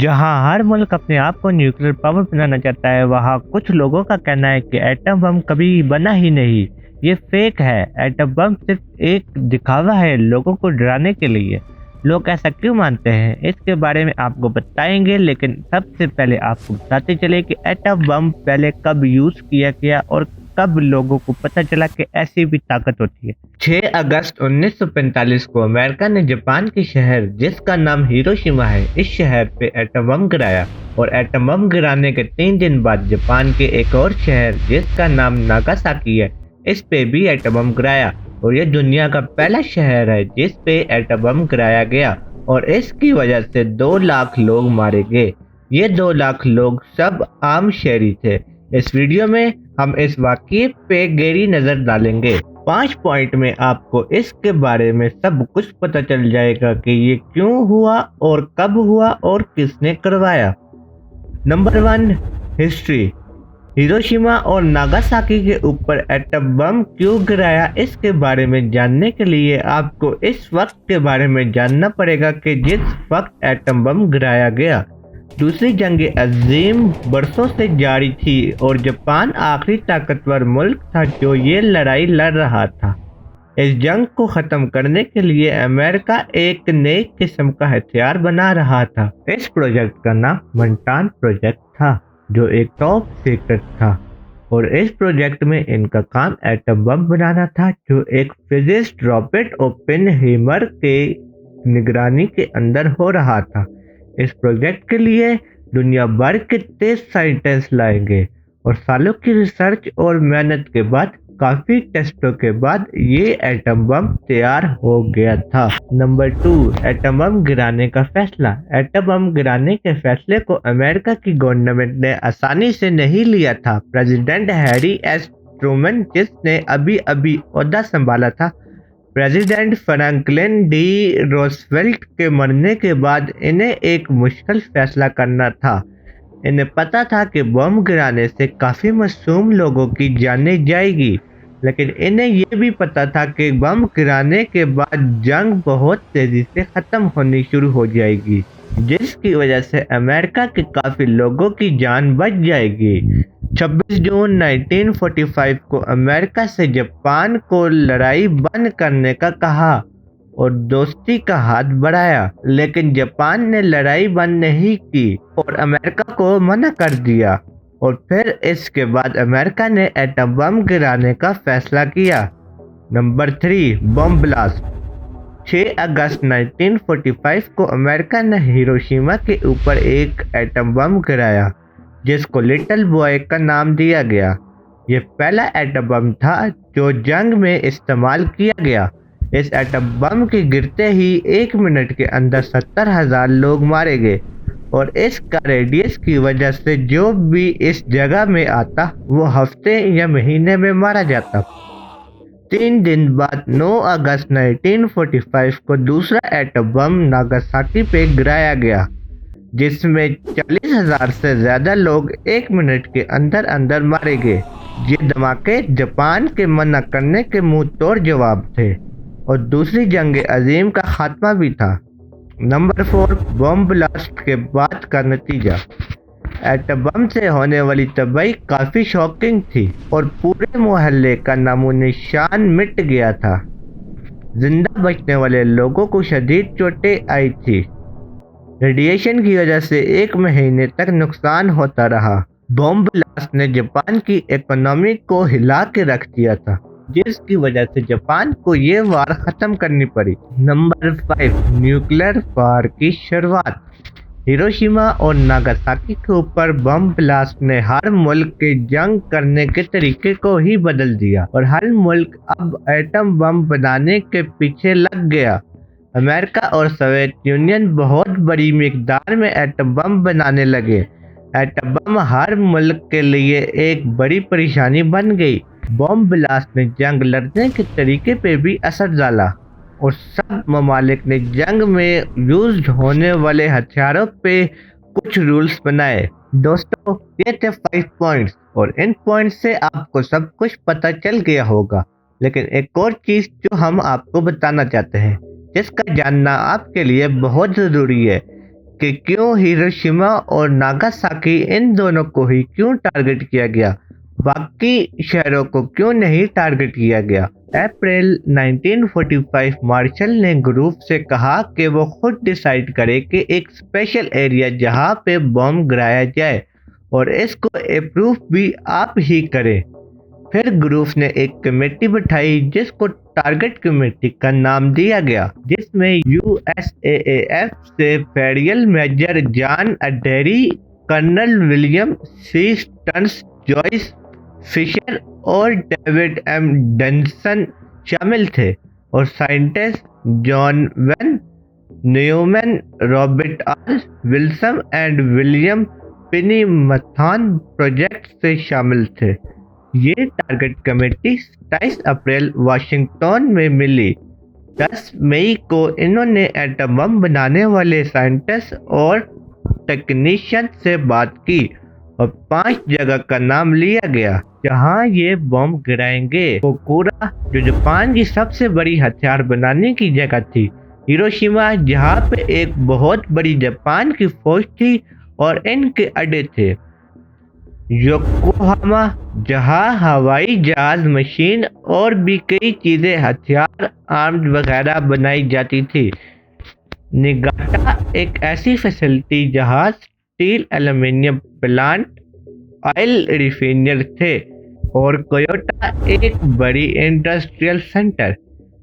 जहां हर मुल्क अपने आप को न्यूक्लियर पावर बनाना चाहता है, वहां कुछ लोगों का कहना है कि एटम बम कभी बना ही नहीं। ये फेक है। एटम बम सिर्फ एक दिखावा है लोगों को डराने के लिए। लोग ऐसा क्यों मानते हैं, इसके बारे में आपको बताएंगे, लेकिन सबसे पहले आपको बताते चले कि एटम बम पहले कब यूज किया गया और कब लोगों को पता चला कि ऐसी भी ताकत होती है। 6 अगस्त 1945 को अमेरिका ने जापान के शहर जिसका नाम हिरोशिमा है, इस शहर पे एटम बम गिराया। और एटम बम गिराने के 3 दिन बाद जापान के एक और शहर जिसका नाम नागासाकी है, इस पे भी एटम बम गिराया। और ये दुनिया का पहला शहर है जिस पे एटम बम गिराया गया और इसकी वजह से 2 लाख लोग मारे गए। ये 2 लाख लोग सब आम शहरी थे। इस वीडियो में हम इस वाक़ये पे गहरी नजर डालेंगे। 5 पॉइंट में आपको इसके बारे में सब कुछ पता चल जाएगा कि ये क्यों हुआ और कब हुआ और किसने करवाया। Number 1, history. हिरोशिमा और नागासाकी के ऊपर एटम बम क्यों गिराया, इसके बारे में जानने के लिए आपको इस वक्त के बारे में जानना पड़ेगा कि जिस वक्त एटम बम गिराया गया, दूसरी जंग अजीम बरसों से जारी थी और जापान आखिरी ताकतवर मुल्क था जो ये लड़ाई लड़ रहा था। इस जंग को ख़त्म करने के लिए अमेरिका एक नई किस्म का हथियार बना रहा था। इस प्रोजेक्ट का नाम मंटान प्रोजेक्ट था, जो एक टॉप सीक्रेट था। और इस प्रोजेक्ट में इनका काम एटम बम बनाना था, जो एक फिजिस्ट रॉबर्ट ओपेनहाइमर के निगरानी के अंदर हो रहा था। इस प्रोजेक्ट के लिए दुनिया भर के 23 साइंटिस्ट लाएंगे और सालों की रिसर्च और मेहनत के बाद, काफी टेस्टों के बाद ये एटम बम तैयार हो गया था। नंबर 2, एटम बम गिराने का फैसला। एटम बम गिराने के फैसले को अमेरिका की गवर्नमेंट ने आसानी से नहीं लिया था। प्रेसिडेंट हैरी एस ट्रूमन, जिसने अभी अभी ओहदा संभाला था, प्रेसिडेंट फ्रैंकलिन डी रोजवेल्ट के मरने के बाद इन्हें एक मुश्किल फैसला करना था। इन्हें पता था कि बम गिराने से काफ़ी मासूम लोगों की जानें जाएगी, लेकिन इन्हें ये भी पता था कि बम गिराने के बाद जंग बहुत तेज़ी से ख़त्म होनी शुरू हो जाएगी, जिसकी वजह से अमेरिका के काफ़ी लोगों की जान बच जाएगी। 26 जून 1945 को अमेरिका से जापान को लड़ाई बंद करने का कहा और दोस्ती का हाथ बढ़ाया, लेकिन जापान ने लड़ाई बंद नहीं की और अमेरिका को मना कर दिया। और फिर इसके बाद अमेरिका ने एटम बम गिराने का फैसला किया। Number 3, bomb blast. 6 अगस्त 1945 को अमेरिका ने हिरोशिमा के ऊपर एक एटम बम गिराया, जिसको लिटिल बॉय का नाम दिया गया। यह पहला एटम बम था जो जंग में इस्तेमाल किया गया। इस एटम बम के गिरते ही 1 मिनट के अंदर 70,000 लोग मारे गए और इसका रेडियस की वजह से जो भी इस जगह में आता वो हफ्ते या महीने में मारा जाता। 3 दिन बाद 9 अगस्त 1945 को दूसरा एटम बम नागासाकी पे गिराया गया, जिसमें 40,000 से ज्यादा लोग 1 मिनट के अंदर अंदर मारे गए। ये धमाके जापान के मना करने के मुंह तोड़ जवाब थे और दूसरी जंग अजीम का खात्मा भी था। नंबर 4, बम ब्लास्ट के बाद का नतीजा। एटम बम से होने वाली तबाही काफ़ी शॉकिंग थी और पूरे मोहल्ले का नामो निशान मिट गया था। जिंदा बचने वाले लोगों को शदीद चोटें आई थी। रेडिएशन की वजह से 1 महीने तक नुकसान होता रहा। बम ब्लास्ट ने जापान की इकोनॉमी को हिला के रख दिया था, जिसकी वजह से जापान को ये वार खत्म करनी पड़ी। नंबर 5, न्यूक्लियर वार की शुरुआत। हिरोशिमा और नागासाकी के ऊपर बम ब्लास्ट ने हर मुल्क के जंग करने के तरीके को ही बदल दिया और हर मुल्क अब एटम बम बनाने के पीछे लग गया। अमेरिका और सोवियत यूनियन बहुत बड़ी मिकदार में एटम बम बनाने लगे। एटम बम हर मुल्क के लिए एक बड़ी परेशानी बन गई। बम ब्लास्ट ने जंग लड़ने के तरीके पे भी असर डाला और सब ममालिक ने जंग में यूज होने वाले हथियारों पे कुछ रूल्स बनाए। दोस्तों, ये थे 5 पॉइंट्स और इन पॉइंट्स से आपको सब कुछ पता चल गया होगा, लेकिन एक और चीज जो हम आपको बताना चाहते हैं, जिसका जानना आपके लिए बहुत ज़रूरी है कि क्यों हिरोशिमा और नागासाकी इन दोनों को ही क्यों टारगेट किया गया, बाकी शहरों को क्यों नहीं टारगेट किया गया। अप्रैल 1945 मार्शल ने ग्रुप से कहा कि वो खुद डिसाइड करे कि एक स्पेशल एरिया जहां पे बॉम्ब गिराया जाए और इसको अप्रूव भी आप ही करें। फिर ग्रुप ने एक कमेटी बिठाई जिसको टारगेट कमेटी का नाम दिया गया, जिसमें USAAF से federal major John Adery, colonel William C Stunns, Joyce Fisher और डेविड M डेनसन शामिल थे और scientist John Wayne Newman, Robert R Wilson and William पिनीमथॉन प्रोजेक्ट से शामिल थे। ये टारगेट कमेटी 27 अप्रैल वाशिंगटन में मिली। 10 मई को इन्होंने एटम बम बनाने वाले साइंटिस्ट और टेक्नीशियन से बात की और 5 जगह का नाम लिया गया जहां ये बम गिराएंगे। कोकुरा, जो जापान की सबसे बड़ी हथियार बनाने की जगह थी, हिरोशिमा, जहां पे एक बहुत बड़ी जापान की फौज थी और इनके अड्डे थे, योकोहामा, जहां हवाई जहाज, मशीन और भी कई चीजें, हथियार, आर्म्स वगैरह बनाई जाती थी। निगाटा, एक ऐसी फैसिलिटी जहां steel, aluminium plant, oil refiner थे, और कोयोटा, एक बड़ी इंडस्ट्रियल सेंटर।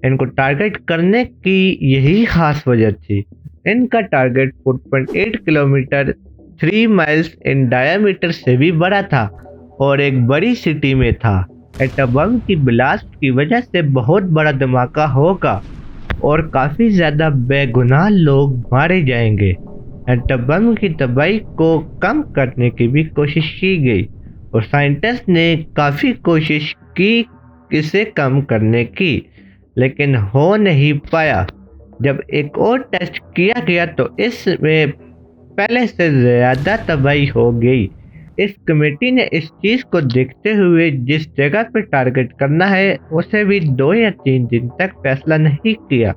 इनको टारगेट करने की यही खास वजह थी। इनका target 4.8 kilometre 3 miles in diameter से भी बड़ा था और एक बड़ी सिटी में था। एटम बम की ब्लास्ट की वजह से बहुत बड़ा धमाका होगा और काफी ज्यादा बेगुनाह लोग मारे जाएंगे। एटम बम की तबाही को कम करने की भी कोशिश की गई और साइंटिस्ट ने काफी कोशिश की इसे कम करने की, लेकिन हो नहीं पाया। जब एक और टेस्ट किया गया तो इसमें पहले से ज्यादा तबाही हो गई। इस कमेटी ने इस चीज को देखते हुए जिस जगह पर टारगेट करना है उसे भी 2 या 3 दिन तक फैसला नहीं किया।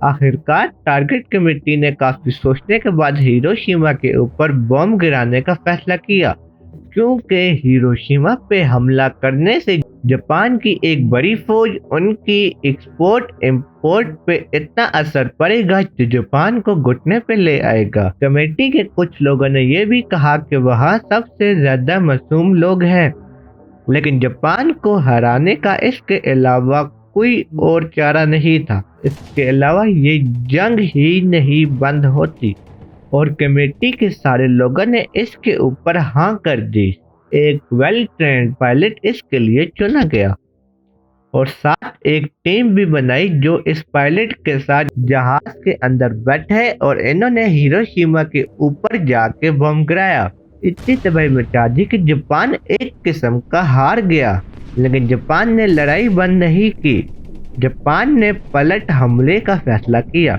आखिरकार टारगेट कमेटी ने काफी सोचने के बाद हिरोशिमा के ऊपर बम गिराने का फैसला किया, क्योंकि हिरोशिमा पे हमला करने से जापान की एक बड़ी फौज, उनकी एक्सपोर्ट इंपोर्ट पे इतना असर पड़ेगा जो जापान को घुटने पे ले आएगा। कमेटी के कुछ लोगों ने यह भी कहा कि वहाँ सबसे ज्यादा मासूम लोग हैं, लेकिन जापान को हराने का इसके अलावा कोई और चारा नहीं था। इसके अलावा ये जंग ही नहीं बंद होती और कमेटी के सारे लोगों ने इसके ऊपर हाँ कर दी। एक वेल ट्रेंड पायलट इसके लिए चुना गया और साथ एक टीम भी बनाई जो इस पायलट के साथ जहाज के अंदर बैठे और इन्होंने हिरोशिमा के ऊपर जाके बम गिराया। इतनी तबाही मचा दी कि जापान एक किस्म का हार गया, लेकिन जापान ने लड़ाई बंद नहीं की। जापान ने पलट हमले का फैसला किया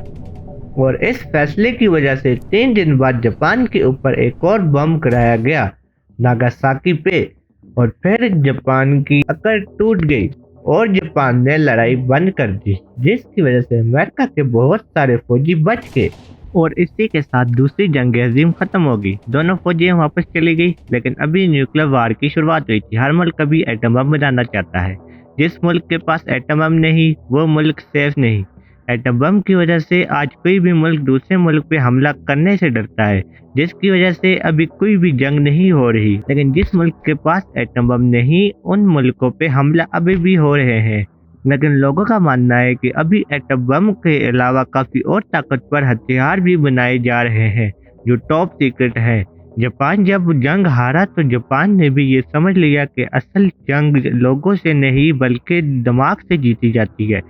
और इस फैसले की वजह से 3 दिन बाद जापान के ऊपर एक और बम गिराया गया, नागासाकी पे, और फिर जापान की अकड़ टूट गई और जापान ने लड़ाई बंद कर दी, जिसकी वजह से अमेरिका के बहुत सारे फौजी बच गए और इसी के साथ दूसरी जंग अजीम खत्म हो गई। दोनों फौजियां वापस चली गई, लेकिन अभी न्यूक्लियर वार की शुरुआत हुई थी। हर मुल्क अभी एटम बम बनाना चाहता है। जिस मुल्क के पास एटम बम नहीं वो मुल्क सेफ नहीं। एटम बम की वजह से आज कोई भी मुल्क दूसरे मुल्क पे हमला करने से डरता है, जिसकी वजह से अभी कोई भी जंग नहीं हो रही। लेकिन जिस मुल्क के पास एटम बम नहीं उन मुल्कों पे हमला अभी भी हो रहे हैं। लेकिन लोगों का मानना है कि अभी एटम बम के अलावा काफी और ताकतवर हथियार भी बनाए जा रहे हैं जो टॉप सीक्रेट है। जापान जब जंग हारा तो जापान ने भी ये समझ लिया कि असल जंग लोगों से नहीं बल्कि दिमाग से जीती जाती है।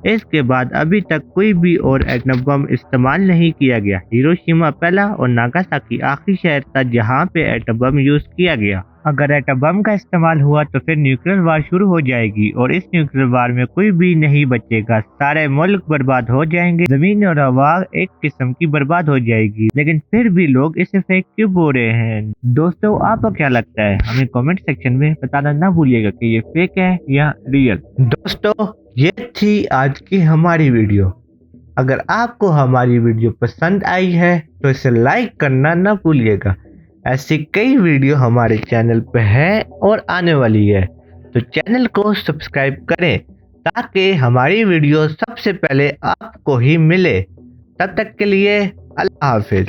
इसके बाद अभी तक कोई भी और एटम बम इस्तेमाल नहीं किया गया। हिरोशिमा पहला और नागासाकी आखिरी शहर था जहां पे एटम बम यूज किया गया। अगर एटम बम का इस्तेमाल हुआ तो फिर न्यूक्लियर वार शुरू हो जाएगी और इस न्यूक्लियर वार में कोई भी नहीं बचेगा। सारे मुल्क बर्बाद हो जाएंगे, जमीन और हवा एक किस्म की बर्बाद हो जाएगी। लेकिन फिर भी लोग इसे फेक क्यों बोल रहे हैं? दोस्तों आपको क्या लगता है? हमें कमेंट सेक्शन में बताना ना भूलिएगा कि ये फेक है या रियल। दोस्तों ये थी आज की हमारी वीडियो। अगर आपको हमारी वीडियो पसंद आई है तो इसे लाइक करना ना भूलिएगा। ऐसी कई वीडियो हमारे चैनल पे है और आने वाली है, तो चैनल को सब्सक्राइब करें ताकि हमारी वीडियो सबसे पहले आपको ही मिले। तब तक के लिए अल्लाह हाफिज।